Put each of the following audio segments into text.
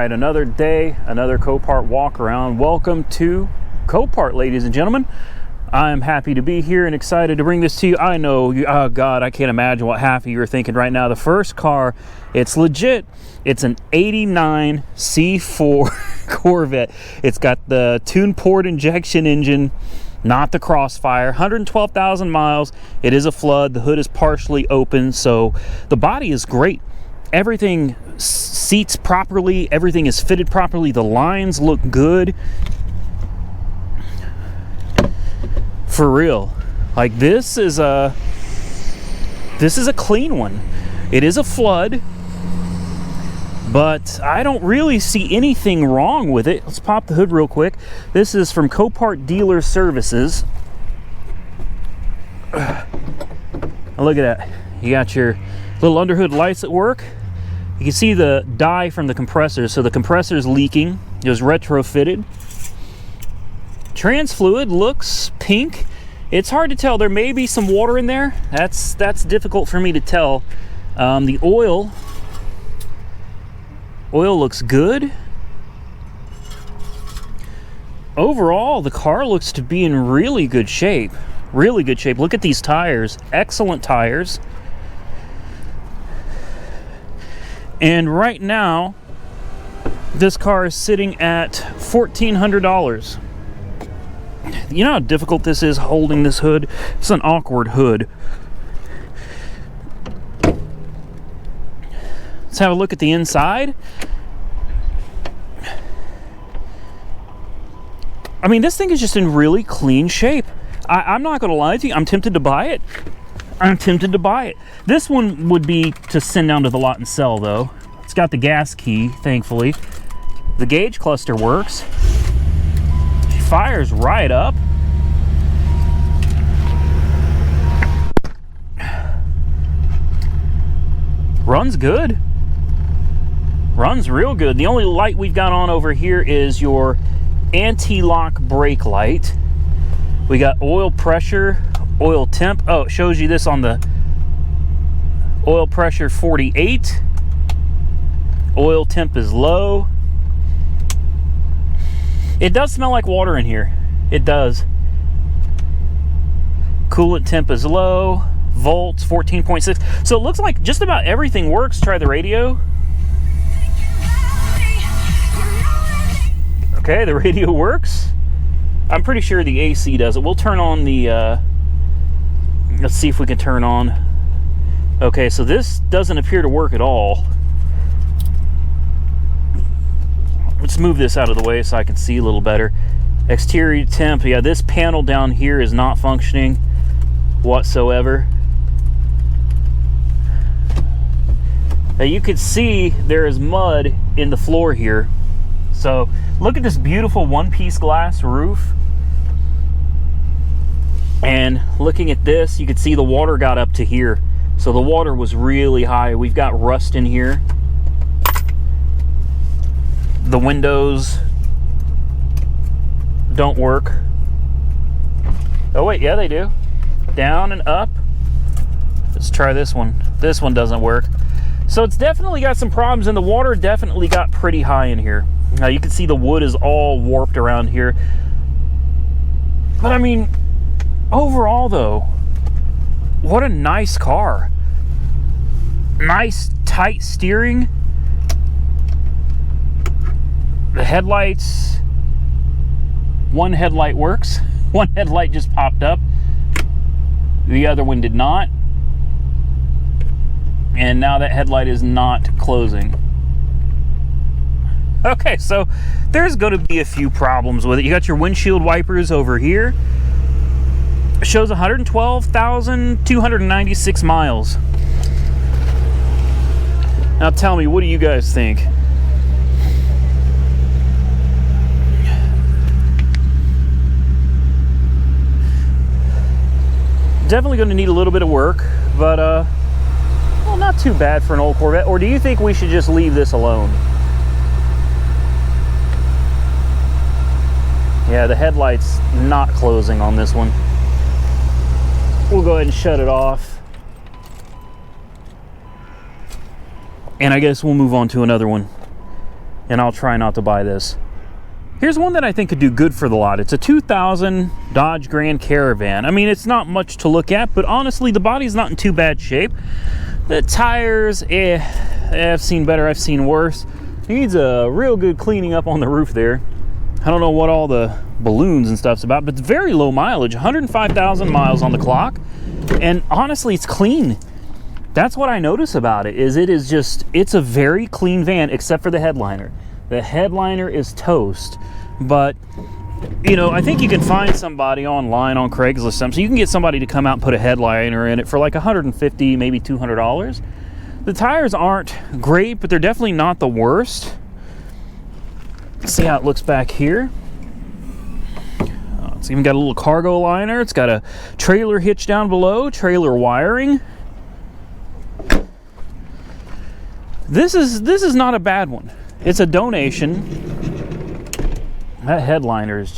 right, another day, another Copart walk around. Welcome to Copart, ladies and gentlemen. I'm happy to be here and excited to bring this to you. I know, oh God, I can't imagine what half of you are thinking right now. The first car, it's legit. It's an 89 C4 Corvette. It's got the tuned port injection engine, not the Crossfire. 112,000 miles. It is a flood. The hood is partially open, so the body is great. Everything seats properly. Everything is fitted properly. The lines look good. For real. Like, this is a clean one. It is a flood, but I don't really see anything wrong with it. Let's pop the hood real quick. This is from Copart Dealer Services. Look at that. You got your little underhood lights at work. You can see the dye from the compressor, so the compressor is leaking. It was retrofitted. Trans fluid looks pink. It's hard to tell. There may be some water in there. That's difficult for me to tell. The oil looks good. Overall, the car looks to be in really good shape. Really good shape. Look at these tires. Excellent tires. And right now, this car is sitting at $1,400. You know how difficult this is holding this hood? It's an awkward hood. Let's have a look at the inside. I mean, this thing is just in really clean shape. I'm not going to lie to you. I'm tempted to buy it. I'm tempted to buy it. This one would be to send down to the lot and sell, though. It's got the gas key, thankfully. The gauge cluster works. She fires right up. Runs good. Runs real good. The only light we've got on over here is your anti-lock brake light. We got oil pressure, oil temp. Oh, it shows you this on the oil pressure 48. Oil temp is low. It does smell like water in here. It does. Coolant temp is low. Volts 14.6. So it looks like just about everything works. Try the radio. Okay, the radio works. I'm pretty sure the AC does it. We'll turn on the let's see if we can turn on. Okay, so this doesn't appear to work at all. Let's move this out of the way so I can see a little better. Exterior temp, yeah, this panel down here is not functioning whatsoever. Now you can see there is mud in the floor here. So look at this beautiful one-piece glass roof. And looking at this, you can see the water got up to here. So the water was really high. We've got rust in here. The windows don't work. Oh wait, yeah, they do. Down and up. Let's try this one. This one doesn't work. So it's definitely got some problems, and the water definitely got pretty high in here. Now you can see the wood is all warped around here. But I mean, overall though, what a nice car. Nice tight steering. The headlights, one headlight works. One headlight just popped up. The other one did not. And now that headlight is not closing. Okay, so there's going to be a few problems with it. You got your windshield wipers over here. It shows 112,296 miles. Now tell me, what do you guys think? Definitely going to need a little bit of work, but well, not too bad for an old Corvette. Or do you think we should just leave this alone? Yeah, the headlight's not closing on this one. We'll go ahead and shut it off. And I guess we'll move on to another one. and I'll try not to buy this. Here's one that I think could do good for the lot. It's a 2000 Dodge Grand Caravan. I mean, it's not much to look at, but honestly, the body's not in too bad shape. The tires, I've seen better, I've seen worse. Needs a real good cleaning up on the roof there. I don't know what all the balloons and stuff's about, but it's very low mileage, 105,000 miles on the clock. And honestly, it's clean. That's what I notice about it, is it's a very clean van, except for the headliner. The headliner is toast, but you know, I think you can find somebody online on Craigslist, so you can get somebody to come out and put a headliner in it for like $150, maybe $200. The tires aren't great, but they're definitely not the worst. Let's see how it looks back here. It's even got a little cargo liner. It's got a trailer hitch down below, trailer wiring. This is not a bad one. It's a donation. That headliner is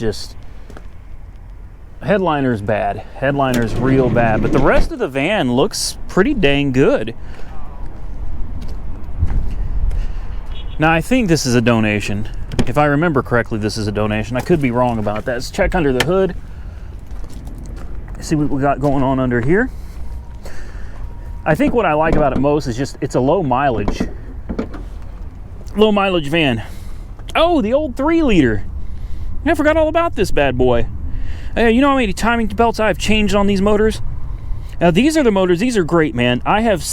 bad. Headliner's real bad, but the rest of the van looks pretty dang good. Now, I think this is a donation. If I remember correctly, this is a donation. I could be wrong about that. Let's check under the hood. See what we got going on under here. I think what I like about it most is just it's a low mileage van. Oh, the old 3-liter. I forgot all about this bad boy. You know how many timing belts I've changed on these motors? Now, these are the motors. These are great, man. I have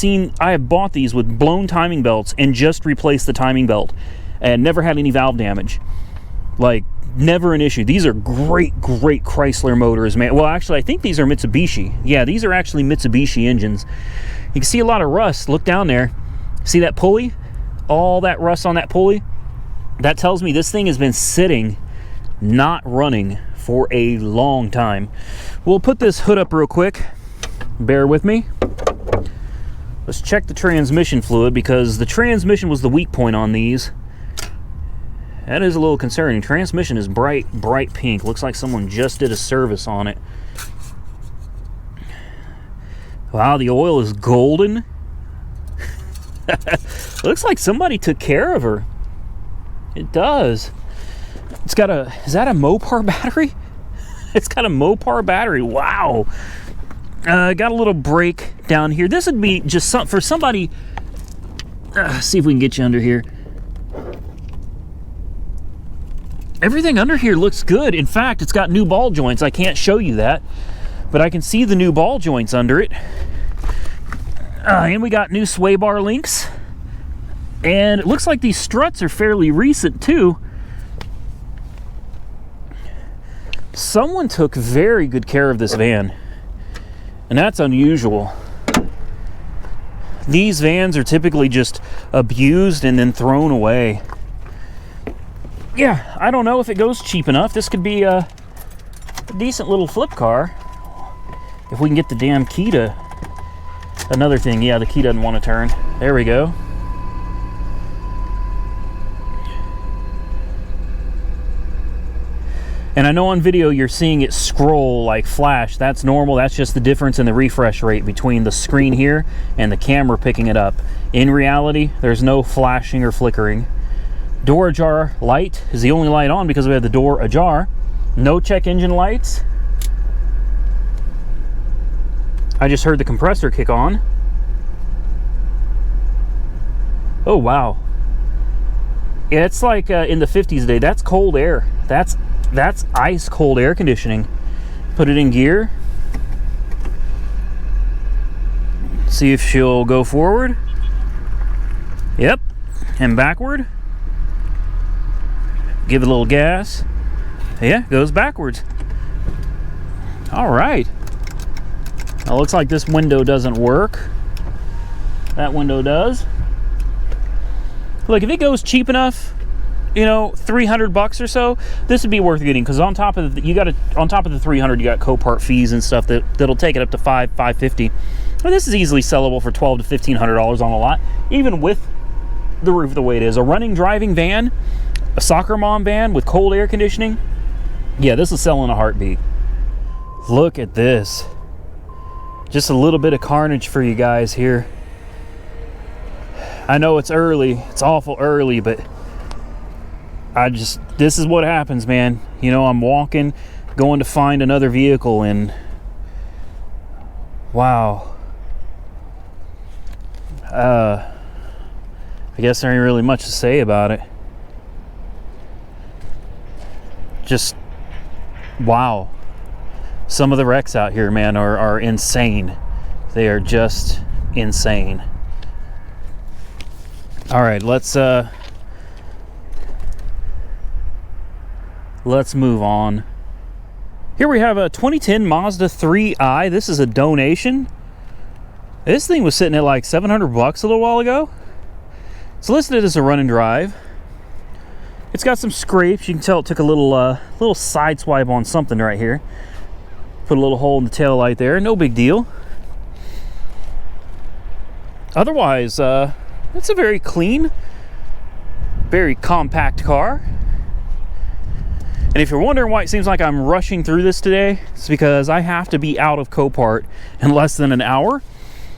bought these with blown timing belts and just replaced the timing belt and never had any valve damage. Like, never an issue. These are great Chrysler motors, man. Well, actually, I think these are Mitsubishi. Yeah, these are actually Mitsubishi engines. You can see a lot of rust. Look down there. See that pulley? All that rust on that pulley? That tells me this thing has been sitting, not running, for a long time. We'll put this hood up real quick. Bear with me. Let's check the transmission fluid, because the transmission was the weak point on these. That is a little concerning. Transmission is bright pink. Looks like someone just did a service on it. Wow, the oil is golden. Looks like somebody took care of her. It does. It's got is that a Mopar battery? It's got a Mopar battery. Wow. Got a little brake down here. This would be just for somebody. See if we can get you under here. Everything under here looks good. In fact, it's got new ball joints. I can't show you that, but I can see the new ball joints under it. And we got new sway bar links. And it looks like these struts are fairly recent too. Someone took very good care of this van, and that's unusual. These vans are typically just abused and then thrown away. Yeah, I don't know if it goes cheap enough. This could be a decent little flip car if we can get the damn key to. Another thing, yeah, the key doesn't want to turn. There we go. And I know on video you're seeing it scroll like flash. That's normal. That's just the difference in the refresh rate between the screen here and the camera picking it up. In reality, there's no flashing or flickering. Door ajar light is the only light on because we have the door ajar. No check engine lights. I just heard the compressor kick on. Oh, wow. Yeah, it's like in the 50s today. That's cold air. That's ice cold air conditioning. Put it in gear. See if she'll go forward. Yep. And backward. Give it a little gas. Yeah, goes backwards. All right. Now, looks like this window doesn't work. That window does. Look, if it goes cheap enough, you know, $300 or so, this would be worth getting, because on top of the $300, you got Copart fees and stuff that'll take it up to $550. But this is easily sellable for $1,200 to $1,500 on a lot, even with the roof the way it is. A running driving van, a soccer mom van with cold air conditioning. Yeah, this will sell in a heartbeat. Look at this. Just a little bit of carnage for you guys here. I know it's early, it's awful early, but this is what happens, man. You know, I'm walking, going to find another vehicle, and wow. I guess there ain't really much to say about it. Just wow. Some of the wrecks out here, man, are insane. They are just insane. All right, let's move on. Here we have a 2010 Mazda 3i. This is a donation. This thing was sitting at like $700 a little while ago. It's listed as a run and drive. It's got some scrapes. You can tell it took a little side swipe on something right here. Put a little hole in the tail light there. No big deal. Otherwise, it's a very clean, very compact car. And if you're wondering why it seems like I'm rushing through this today, it's because I have to be out of Copart in less than an hour.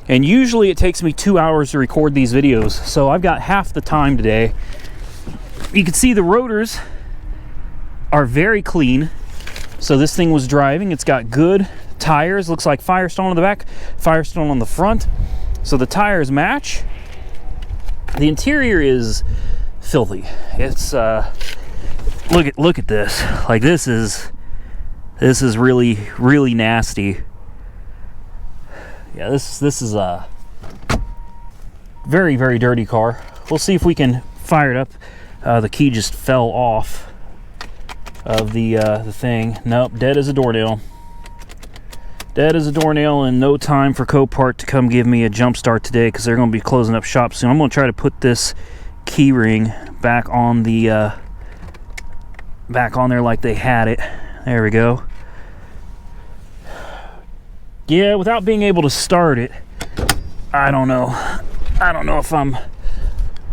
And usually it takes me 2 hours to record these videos. So I've got half the time today. You can see the rotors are very clean. So this thing was driving. It's got good tires. Looks like Firestone on the back, Firestone on the front. So the tires match. The interior is filthy. It's look at this. Like this is really, really nasty. Yeah, this is a very, very dirty car. We'll see if we can fire it up. The key just fell off of the thing. Nope, dead as a doornail. Dead as a doornail, and no time for Copart to come give me a jump start today because they're going to be closing up shop soon. I'm going to try to put this key ring back on the back on there like they had it. There we go. Yeah, without being able to start it, I don't know if I'm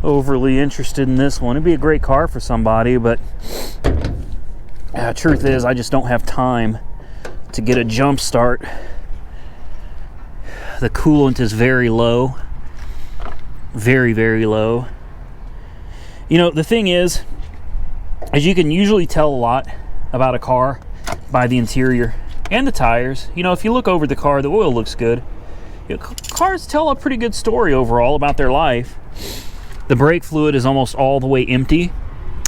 overly interested in this one. It'd be a great car for somebody, but truth is I just don't have time to get a jump start. The coolant is very low. Very, very low. You know, the thing is you can usually tell a lot about a car by the interior and the tires. You know, if you look over the car, the oil looks good. You know, cars tell a pretty good story overall about their life. The brake fluid is almost all the way empty.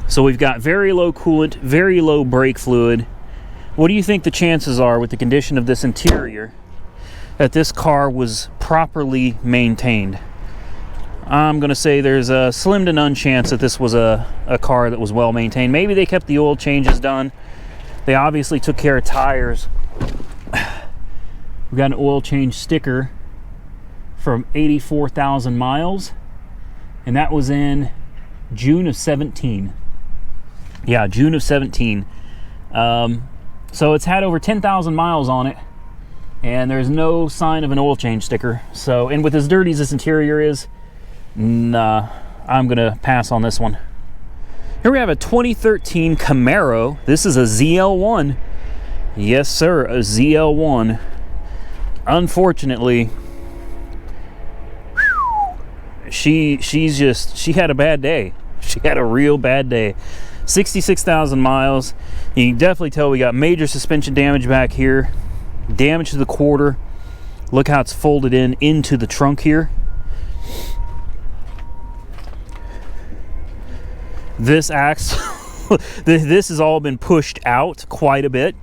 So we've got very low coolant, very low brake fluid. What do you think the chances are, with the condition of this interior, that this car was properly maintained? I'm going to say there's a slim to none chance that this was a car that was well maintained. Maybe they kept the oil changes done. They obviously took care of tires. We've got an oil change sticker from 84,000 miles, and that was in June of 17. Yeah, June of 17. So it's had over 10,000 miles on it, and there's no sign of an oil change sticker. So, and with as dirty as this interior is, nah, I'm gonna pass on this one. Here we have a 2013 Camaro. This is a ZL1. Yes, sir, a ZL1. Unfortunately, she had a bad day. She had a real bad day. 66,000 miles. You can definitely tell we got major suspension damage back here. Damage to the quarter. Look how it's folded into the trunk here. This axle, this has all been pushed out quite a bit.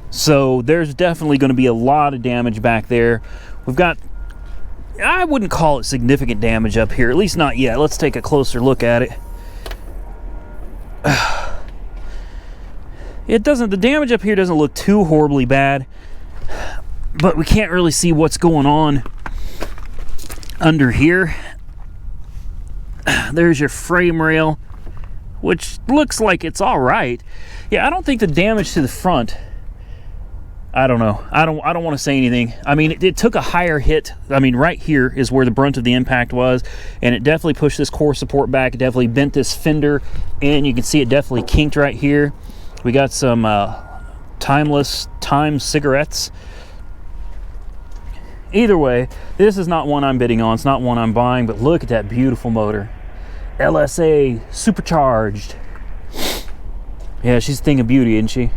So there's definitely going to be a lot of damage back there. We've got, I wouldn't call it significant damage up here, at least not yet. Let's take a closer look at it. The damage up here doesn't look too horribly bad, but we can't really see what's going on under here. There's your frame rail, which looks like it's all right. Yeah, I don't think the damage to the front, I don't know. I don't want to say anything. I mean, it took a higher hit. I mean, right here is where the brunt of the impact was, and it definitely pushed this core support back. It definitely bent this fender in. You can see it definitely kinked right here. We got some time cigarettes. Either way, this is not one I'm bidding on. It's not one I'm buying, but look at that beautiful motor. LSA supercharged. Yeah, she's a thing of beauty, isn't she?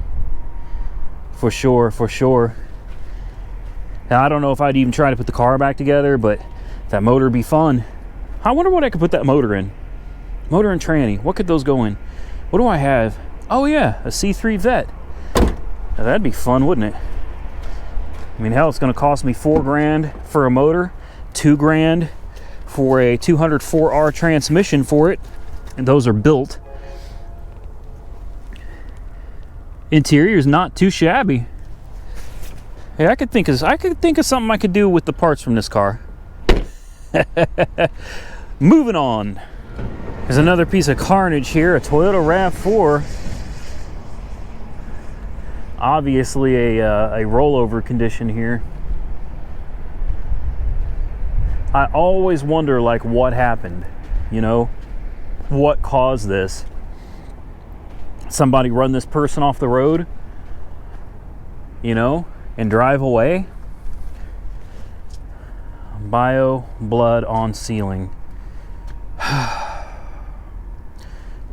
For sure, for sure. Now, I don't know if I'd even try to put the car back together, but that motor would be fun. I wonder what I could put that motor in. Motor and tranny. What could those go in? What do I have? Oh yeah, a C3 Vet. Now, that'd be fun, wouldn't it? I mean, hell, it's going to cost me $4 grand for a motor, $2 grand for a 204R transmission for it, and those are built. Interior is not too shabby. Hey, I could think of something I could do with the parts from this car. Moving on. There's another piece of carnage here, a Toyota RAV4. Obviously a rollover condition here. I always wonder, like, what happened, you know? What caused this? Somebody run this person off the road, you know, and drive away? Bio blood on ceiling.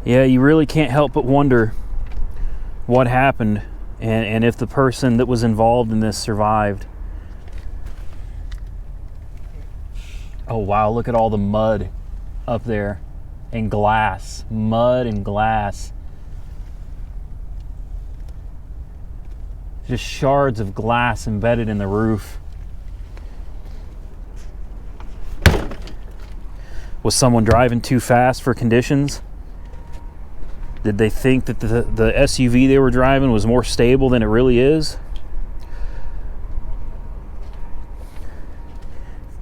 Yeah, you really can't help but wonder what happened and if the person that was involved in this survived. Oh wow, look at all the mud up there and glass, mud and glass. Just shards of glass embedded in the roof. Was someone driving too fast for conditions? Did they think that the SUV they were driving was more stable than it really is?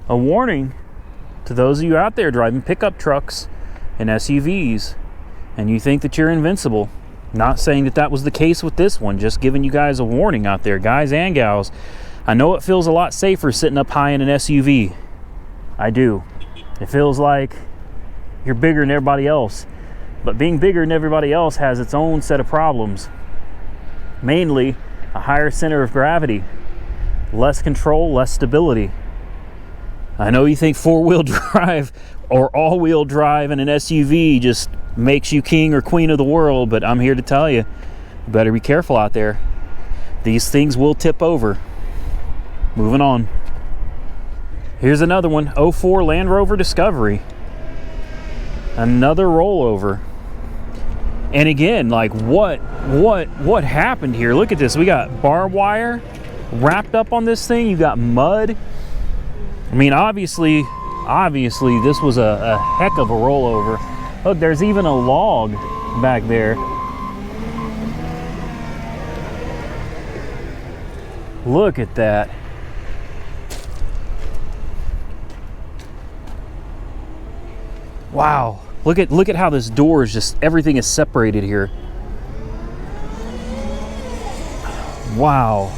A warning to those of you out there driving pickup trucks and SUVs, and you think that you're invincible. Not saying that that was the case with this one, just giving you guys a warning out there, guys and gals. I know it feels a lot safer sitting up high in an SUV. I do. It feels like you're bigger than everybody else. But being bigger than everybody else has its own set of problems. Mainly a higher center of gravity, less control, less stability. I know you think four-wheel drive or all-wheel drive in an SUV just makes you king or queen of the world, but I'm here to tell you, you better be careful out there. These things will tip over. Moving on. Here's another one, 04 Land Rover Discovery. Another rollover. And again, like what happened here? Look at this. We got barbed wire wrapped up on this thing. You got mud. I mean, obviously this was a heck of a rollover. Look, there's even a log back there. Look at that. Wow. Look at how this door is just, everything is separated here. Wow.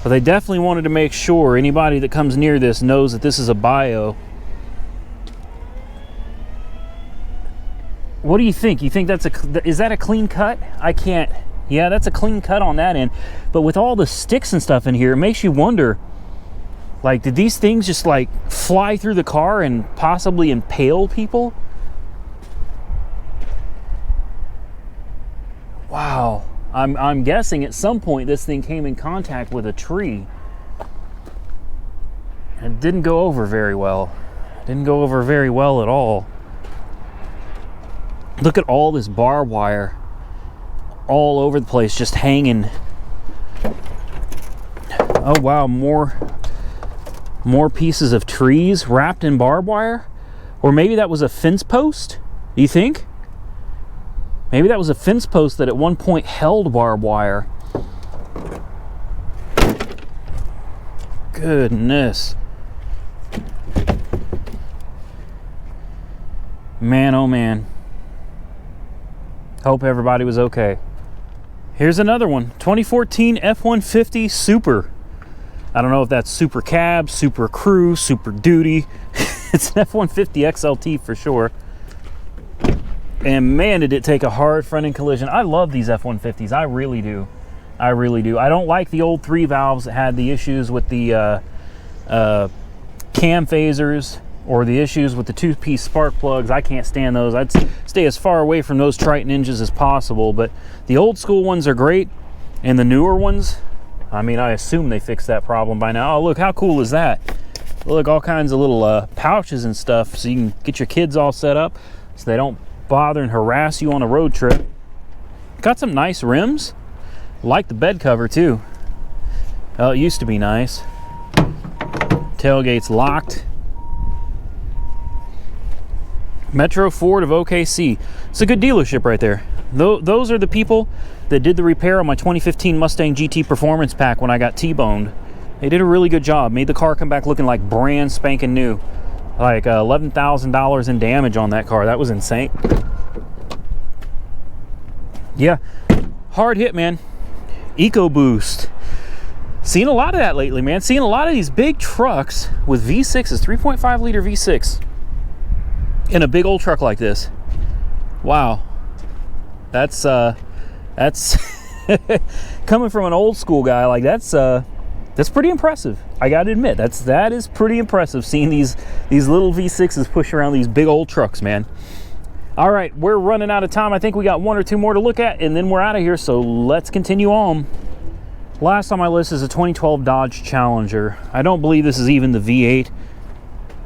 But they definitely wanted to make sure anybody that comes near this knows that this is a bio. What do you think? You think is that a clean cut? I can't. Yeah, that's a clean cut on that end. But with all the sticks and stuff in here, it makes you wonder, like, did these things just like fly through the car and possibly impale people? Wow. I'm guessing at some point this thing came in contact with a tree. And it didn't go over very well. It didn't go over very well at all. Look at all this barbed wire all over the place, just hanging. Oh wow, more pieces of trees wrapped in barbed wire? Or maybe that was a fence post? Do you think? Maybe that was a fence post that at one point held barbed wire. Goodness. Man, oh man. Hope everybody was okay. Here's another one, 2014 F-150 Super. I don't know if that's Super Cab, Super Crew, Super Duty. It's an F-150 XLT for sure. And man, did it take a hard front-end collision. I love these F-150s, I really do. I really do. I don't like the old 3 valves that had the issues with the cam phasers or the issues with the two-piece spark plugs. I can't stand those. I'd stay as far away from those Triton engines as possible, but the old school ones are great, and the newer ones, I mean, I assume they fixed that problem by now. Oh, look, how cool is that? Look, all kinds of little pouches and stuff, so you can get your kids all set up so they don't bother and harass you on a road trip. Got some nice rims. Like the bed cover too. Oh, it used to be nice. Tailgate's locked. Metro Ford of OKC. It's a good dealership right there. Those are the people that did the repair on my 2015 Mustang GT Performance Pack when I got T-boned. They did a really good job. Made the car come back looking like brand spanking new. Like $11,000 in damage on that car. That was insane. Yeah, hard hit, man. EcoBoost. Seen a lot of that lately, man. Seeing a lot of these big trucks with V6s, 3.5 liter V6 in a big old truck like this. Wow. That's coming from an old school guy, like that's pretty impressive. I gotta admit, that is pretty impressive, seeing these little V6s push around these big old trucks, man. All right, we're running out of time. I think we got one or two more to look at, and then we're out of here, so let's continue on. Last on my list is a 2012 Dodge Challenger. I don't believe this is even the V8.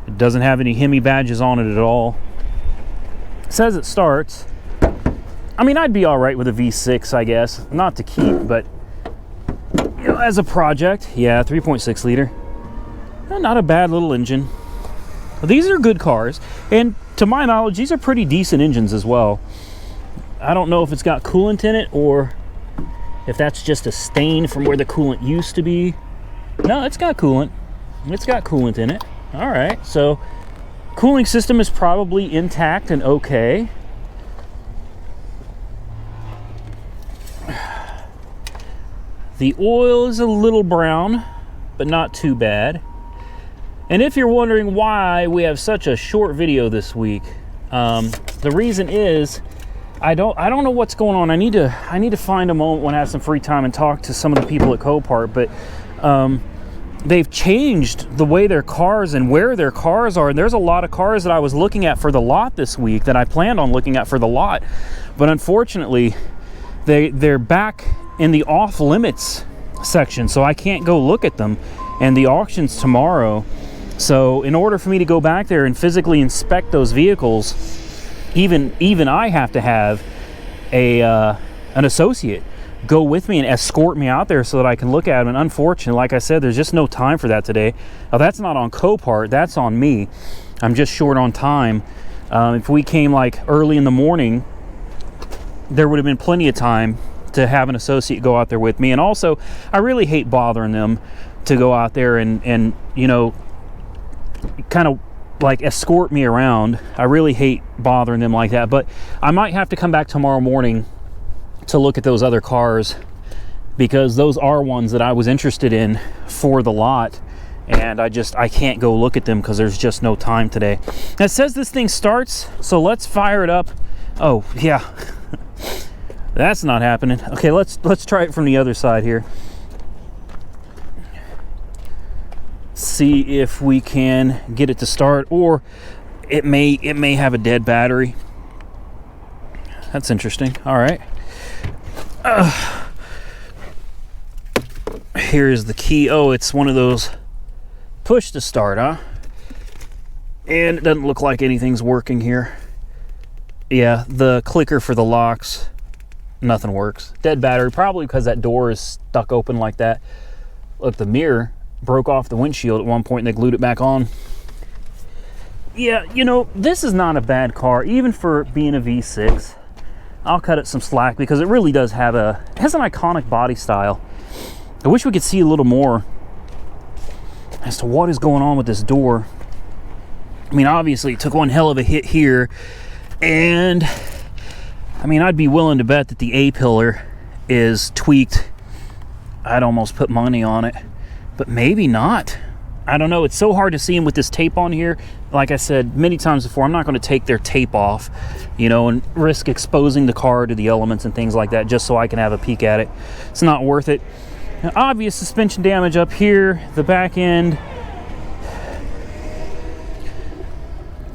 It doesn't have any Hemi badges on it at all. It says it starts. I mean, I'd be all right with a V6, I guess. Not to keep, but you know, as a project, yeah, 3.6 liter. Not a bad little engine. These are good cars, and to my knowledge, these are pretty decent engines as well. I don't know if it's got coolant in it or if that's just a stain from where the coolant used to be. No, it's got coolant. It's got coolant in it. All right, so cooling system is probably intact and okay. The oil is a little brown, but not too bad. And if you're wondering why we have such a short video this week, the reason is I don't know what's going on. I need to find a moment when I have some free time and talk to some of the people at Copart, but they've changed the way their cars and where their cars are. And there's a lot of cars that I was looking at for the lot this week that I planned on looking at for the lot, but unfortunately they're back in the off limits section, so I can't go look at them, and the auction's tomorrow. So in order for me to go back there and physically inspect those vehicles, even I have to have an associate go with me and escort me out there so that I can look at them. And unfortunately, like I said, there's just no time for that today. Now, that's not on Copart, that's on me. I'm just short on time. If we came like early in the morning, there would have been plenty of time to have an associate go out there with me. And also, I really hate bothering them to go out there and you know, kind of like escort me around. I really hate bothering them like that, but I might have to come back tomorrow morning to look at those other cars, because those are ones that I was interested in for the lot, and I can't go look at them because there's just no time today. It says this thing starts, so let's fire it up. Oh yeah. That's not happening. Okay, let's try it from the other side here. See if we can get it to start, or it may have a dead battery. That's interesting. All right. Here's the key. Oh, it's one of those push to start, huh? And it doesn't look like anything's working here. Yeah, the clicker for the locks, nothing works. Dead battery, probably because that door is stuck open like that. Look, the mirror broke off the windshield at one point and they glued it back on. Yeah, you know, this is not a bad car, even for being a V6. I'll cut it some slack because it really does have it has an iconic body style. I wish we could see a little more as to what is going on with this door. I mean, obviously it took one hell of a hit here, and I mean, I'd be willing to bet that the A-pillar is tweaked. I'd almost put money on it, but maybe not. I don't know. It's so hard to see them with this tape on here. Like I said many times before, I'm not going to take their tape off, you know, and risk exposing the car to the elements and things like that just so I can have a peek at it. It's not worth it. Now, obvious suspension damage up here, the back end.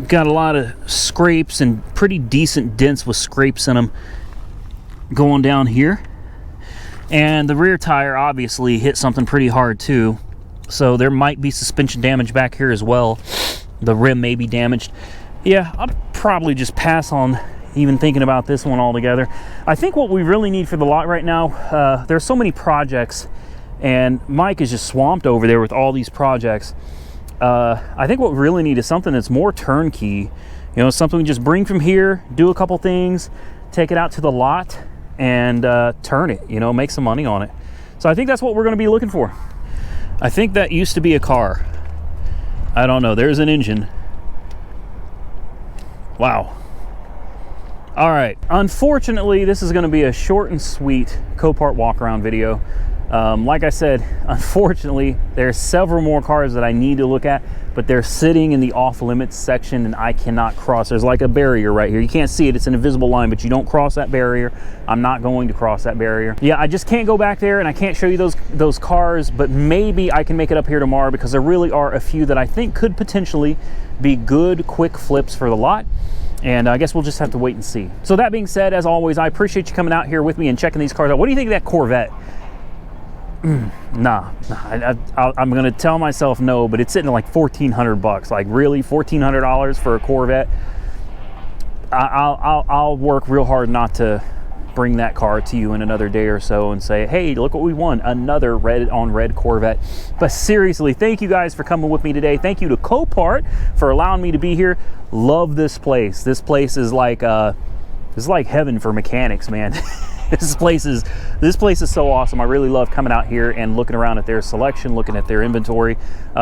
got a lot of scrapes and pretty decent dents with scrapes in them going down here. And the rear tire obviously hit something pretty hard too. So there might be suspension damage back here as well. The rim may be damaged. Yeah, I'll probably just pass on even thinking about this one altogether. I think what we really need for the lot right now, there's so many projects and Mike is just swamped over there with all these projects. I think what we really need is something that's more turnkey. You know, something we just bring from here, do a couple things, take it out to the lot, and turn it, you know, make some money on it. So I think that's what we're going to be looking for. I think that used to be a car. I don't know. There's an engine. Wow. All right. Unfortunately, this is going to be a short and sweet Copart walk around video. Like I said, unfortunately, there's several more cars that I need to look at, but they're sitting in the off limits section and I cannot cross. There's like a barrier right here. You can't see it. It's an invisible line, but you don't cross that barrier. I'm not going to cross that barrier. Yeah, I just can't go back there and I can't show you those cars, but maybe I can make it up here tomorrow because there really are a few that I think could potentially be good quick flips for the lot. And I guess we'll just have to wait and see. So that being said, as always, I appreciate you coming out here with me and checking these cars out. What do you think of that Corvette? Nah, I'm gonna tell myself no, but it's sitting at like $1,400. Like really, $1,400 for a Corvette? I'll work real hard not to bring that car to you in another day or so and say, hey, look what we won, another red on red Corvette. But seriously, thank you guys for coming with me today. Thank you to Copart for allowing me to be here. Love this place. This place is like heaven for mechanics, man. This place is so awesome. I really love coming out here and looking around at their selection, looking at their inventory.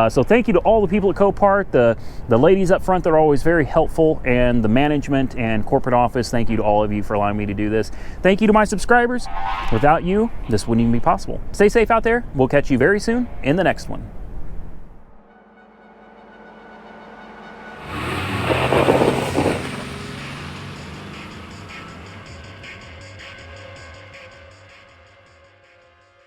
So thank you to all the people at Copart, the ladies up front that are always very helpful, and the management and corporate office. Thank you to all of you for allowing me to do this. Thank you to my subscribers. Without you, this wouldn't even be possible. Stay safe out there. We'll catch you very soon in the next one.